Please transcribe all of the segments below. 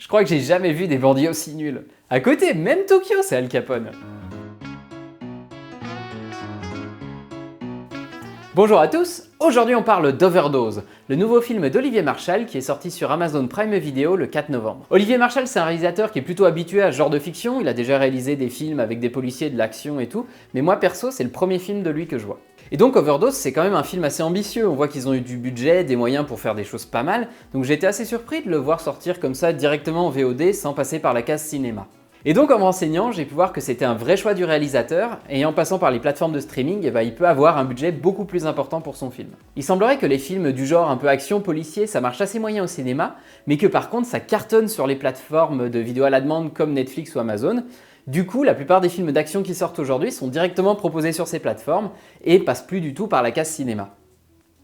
crois que j'ai jamais vu des bandits aussi nuls. À côté, même Tokyo, c'est Al Capone. Bonjour à tous, aujourd'hui on parle d'Overdose, le nouveau film d'Olivier Marchal qui est sorti sur Amazon Prime Video le 4 novembre. Olivier Marchal, c'est un réalisateur qui est plutôt habitué à ce genre de fiction, il a déjà réalisé des films avec des policiers, de l'action et tout, mais moi perso c'est le premier film de lui que je vois. Et donc Overdose, c'est quand même un film assez ambitieux, on voit qu'ils ont eu du budget, des moyens pour faire des choses pas mal, donc j'ai été assez surpris de le voir sortir comme ça directement en VOD sans passer par la case cinéma. Et donc en me renseignant, j'ai pu voir que c'était un vrai choix du réalisateur, et en passant par les plateformes de streaming, il peut avoir un budget beaucoup plus important pour son film. Il semblerait que les films du genre un peu action, policier, ça marche assez moyen au cinéma, mais que par contre ça cartonne sur les plateformes de vidéo à la demande comme Netflix ou Amazon. Du coup, la plupart des films d'action qui sortent aujourd'hui sont directement proposés sur ces plateformes et passent plus du tout par la case cinéma.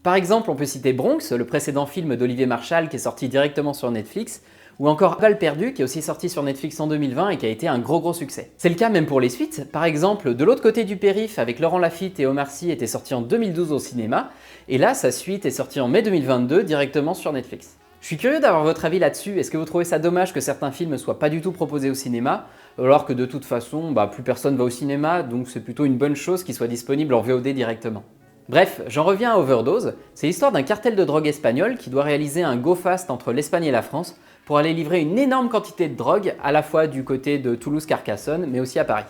Par exemple, on peut citer Bronx, le précédent film d'Olivier Marchal qui est sorti directement sur Netflix, ou encore Balle perdue qui est aussi sorti sur Netflix en 2020 et qui a été un gros succès. C'est le cas même pour les suites, par exemple De l'autre côté du périph' avec Laurent Lafitte et Omar Sy était sorti en 2012 au cinéma, et là sa suite est sortie en mai 2022 directement sur Netflix. Je suis curieux d'avoir votre avis là-dessus, est-ce que vous trouvez ça dommage que certains films ne soient pas du tout proposés au cinéma, alors que de toute façon, plus personne va au cinéma, donc c'est plutôt une bonne chose qu'ils soient disponibles en VOD directement. Bref, j'en reviens à Overdose, c'est l'histoire d'un cartel de drogue espagnol qui doit réaliser un go fast entre l'Espagne et la France pour aller livrer une énorme quantité de drogue à la fois du côté de Toulouse-Carcassonne mais aussi à Paris.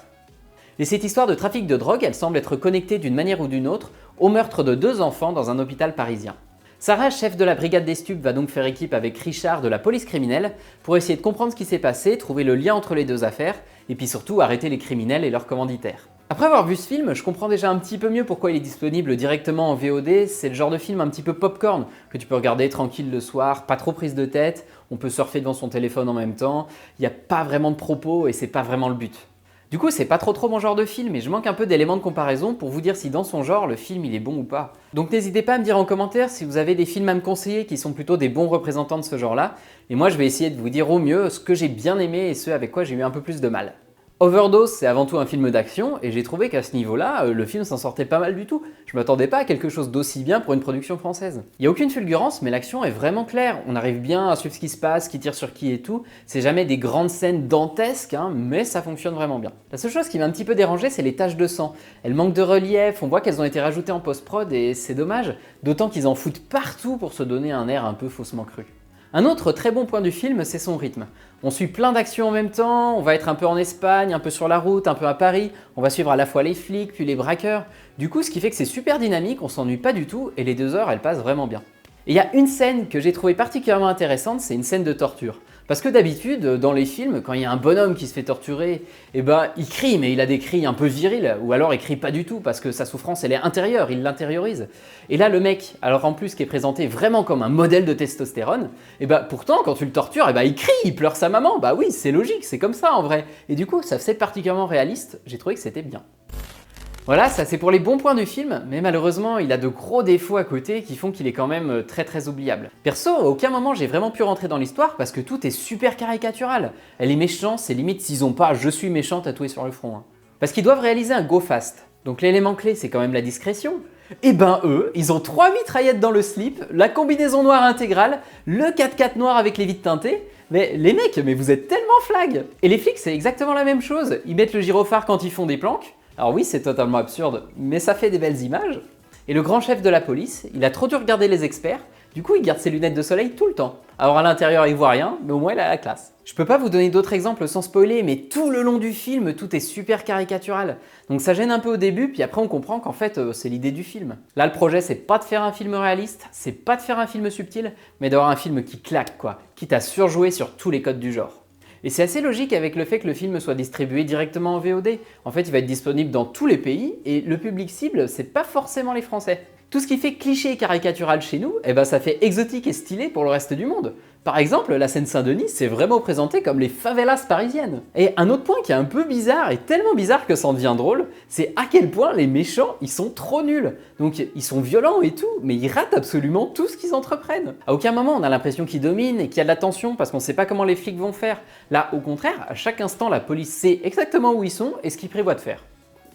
Et cette histoire de trafic de drogue, elle semble être connectée d'une manière ou d'une autre au meurtre de 2 enfants dans un hôpital parisien. Sarah, chef de la brigade des stupes, va donc faire équipe avec Richard de la police criminelle pour essayer de comprendre ce qui s'est passé, trouver le lien entre les 2 affaires et puis surtout arrêter les criminels et leurs commanditaires. Après avoir vu ce film, je comprends déjà un petit peu mieux pourquoi il est disponible directement en VOD, c'est le genre de film un petit peu popcorn, que tu peux regarder tranquille le soir, pas trop prise de tête, on peut surfer devant son téléphone en même temps, il n'y a pas vraiment de propos et c'est pas vraiment le but. Du coup, c'est pas trop mon genre de film et je manque un peu d'éléments de comparaison pour vous dire si dans son genre, le film il est bon ou pas. Donc n'hésitez pas à me dire en commentaire si vous avez des films à me conseiller qui sont plutôt des bons représentants de ce genre-là, et moi je vais essayer de vous dire au mieux ce que j'ai bien aimé et ce avec quoi j'ai eu un peu plus de mal. Overdose, c'est avant tout un film d'action, et j'ai trouvé qu'à ce niveau-là, le film s'en sortait pas mal du tout. Je m'attendais pas à quelque chose d'aussi bien pour une production française. Il n'y a aucune fulgurance, mais l'action est vraiment claire. On arrive bien à suivre ce qui se passe, qui tire sur qui et tout. C'est jamais des grandes scènes dantesques, mais ça fonctionne vraiment bien. La seule chose qui m'a un petit peu dérangé, c'est les taches de sang. Elles manquent de relief, on voit qu'elles ont été rajoutées en post-prod, et c'est dommage, d'autant qu'ils en foutent partout pour se donner un air un peu faussement cru. Un autre très bon point du film, c'est son rythme. On suit plein d'actions en même temps, on va être un peu en Espagne, un peu sur la route, un peu à Paris, on va suivre à la fois les flics puis les braqueurs. Du coup, ce qui fait que c'est super dynamique, on s'ennuie pas du tout et les 2 heures, elles passent vraiment bien. Et il y a une scène que j'ai trouvée particulièrement intéressante, c'est une scène de torture. Parce que d'habitude, dans les films, quand il y a un bonhomme qui se fait torturer, il crie, mais il a des cris un peu virils, ou alors il crie pas du tout, parce que sa souffrance, elle est intérieure, il l'intériorise. Et là, le mec, alors en plus qui est présenté vraiment comme un modèle de testostérone, pourtant, quand tu le tortures, il crie, il pleure sa maman, oui, c'est logique, c'est comme ça en vrai. Et du coup, ça c'est particulièrement réaliste, j'ai trouvé que c'était bien. Voilà, ça c'est pour les bons points du film, mais malheureusement il a de gros défauts à côté qui font qu'il est quand même très oubliable. Perso, à aucun moment j'ai vraiment pu rentrer dans l'histoire parce que tout est super caricatural. Elle est méchante, c'est limite s'ils ont pas je suis méchant tatoué sur le front. Parce qu'ils doivent réaliser un go fast, donc l'élément clé c'est quand même la discrétion. Eux, ils ont 3 mitraillettes dans le slip, la combinaison noire intégrale, le 4x4 noir avec les vitres teintées. Mais les mecs, mais vous êtes tellement flag! Et les flics c'est exactement la même chose, ils mettent le gyrophare quand ils font des planques. Alors oui, c'est totalement absurde, mais ça fait des belles images. Et le grand chef de la police, il a trop dû regarder les experts, du coup il garde ses lunettes de soleil tout le temps. Alors à l'intérieur il voit rien, mais au moins il a la classe. Je peux pas vous donner d'autres exemples sans spoiler, mais tout le long du film, tout est super caricatural. Donc ça gêne un peu au début, puis après on comprend qu'en fait c'est l'idée du film. Là le projet c'est pas de faire un film réaliste, c'est pas de faire un film subtil, mais d'avoir un film qui claque quoi, quitte à surjouer sur tous les codes du genre. Et c'est assez logique avec le fait que le film soit distribué directement en VOD. En fait, il va être disponible dans tous les pays et le public cible, c'est pas forcément les Français. Tout ce qui fait cliché et caricatural chez nous, ça fait exotique et stylé pour le reste du monde. Par exemple, la Seine-Saint-Denis, c'est vraiment présenté comme les favelas parisiennes. Et un autre point qui est un peu bizarre, et tellement bizarre que ça en devient drôle, c'est à quel point les méchants, ils sont trop nuls. Donc ils sont violents et tout, mais ils ratent absolument tout ce qu'ils entreprennent. À aucun moment on a l'impression qu'ils dominent et qu'il y a de la tension parce qu'on sait pas comment les flics vont faire. Là, au contraire, à chaque instant, la police sait exactement où ils sont et ce qu'ils prévoient de faire.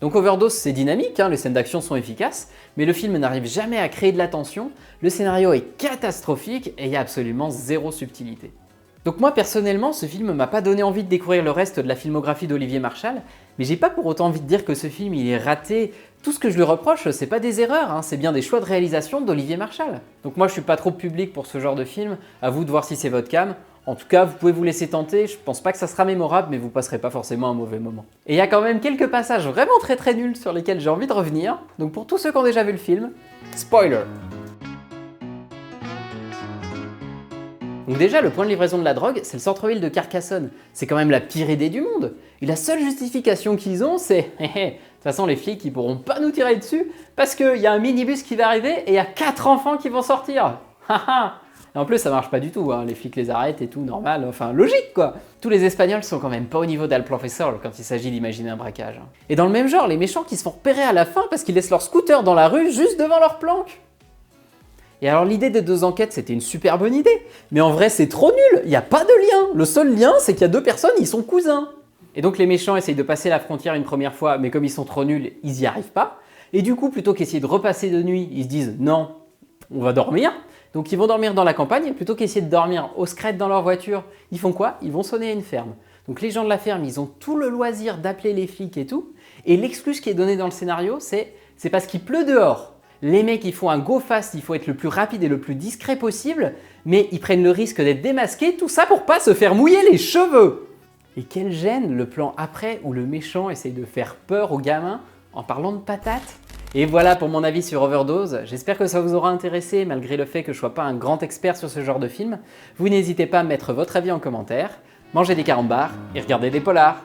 Donc Overdose c'est dynamique, les scènes d'action sont efficaces, mais le film n'arrive jamais à créer de la tension, le scénario est catastrophique et il y a absolument zéro subtilité. Donc moi personnellement, ce film m'a pas donné envie de découvrir le reste de la filmographie d'Olivier Marchal, mais j'ai pas pour autant envie de dire que ce film il est raté. Tout ce que je lui reproche, c'est pas des erreurs, hein, c'est bien des choix de réalisation d'Olivier Marchal. Donc moi je suis pas trop public pour ce genre de film, à vous de voir si c'est votre came. En tout cas, vous pouvez vous laisser tenter, je pense pas que ça sera mémorable, mais vous passerez pas forcément un mauvais moment. Et il y a quand même quelques passages vraiment très nuls sur lesquels j'ai envie de revenir, donc pour tous ceux qui ont déjà vu le film, spoiler! Donc déjà, le point de livraison de la drogue, c'est le centre-ville de Carcassonne. C'est quand même la pire idée du monde. Et la seule justification qu'ils ont, c'est « de toute façon, les flics, ils pourront pas nous tirer dessus parce qu'il y a un minibus qui va arriver et il y a 4 enfants qui vont sortir. » Et en plus, ça marche pas du tout, hein. Les flics les arrêtent et tout, normal, enfin logique quoi. Tous les Espagnols sont quand même pas au niveau d'Al Professor quand il s'agit d'imaginer un braquage. Et dans le même genre, les méchants qui se font repérer à la fin parce qu'ils laissent leur scooter dans la rue juste devant leur planque. Et alors l'idée des 2 enquêtes, c'était une super bonne idée. Mais en vrai, c'est trop nul, il n'y a pas de lien. Le seul lien, c'est qu'il y a 2 personnes, ils sont cousins. Et donc les méchants essayent de passer la frontière une première fois, mais comme ils sont trop nuls, ils n'y arrivent pas. Et du coup, plutôt qu'essayer de repasser de nuit, ils se disent « non, on va dormir ». Donc ils vont dormir dans la campagne, et plutôt qu'essayer de dormir au scred dans leur voiture, ils font quoi? Ils vont sonner à une ferme. Donc les gens de la ferme, ils ont tout le loisir d'appeler les flics et tout. Et l'excuse qui est donnée dans le scénario, c'est parce qu'il pleut dehors. Les mecs, ils font un go fast, il faut être le plus rapide et le plus discret possible, mais ils prennent le risque d'être démasqués, tout ça pour pas se faire mouiller les cheveux. Et quel gêne le plan après où le méchant essaye de faire peur aux gamins en parlant de patates. Et voilà pour mon avis sur Overdose, j'espère que ça vous aura intéressé malgré le fait que je sois pas un grand expert sur ce genre de film. Vous n'hésitez pas à mettre votre avis en commentaire, mangez des carambars et regardez des polars.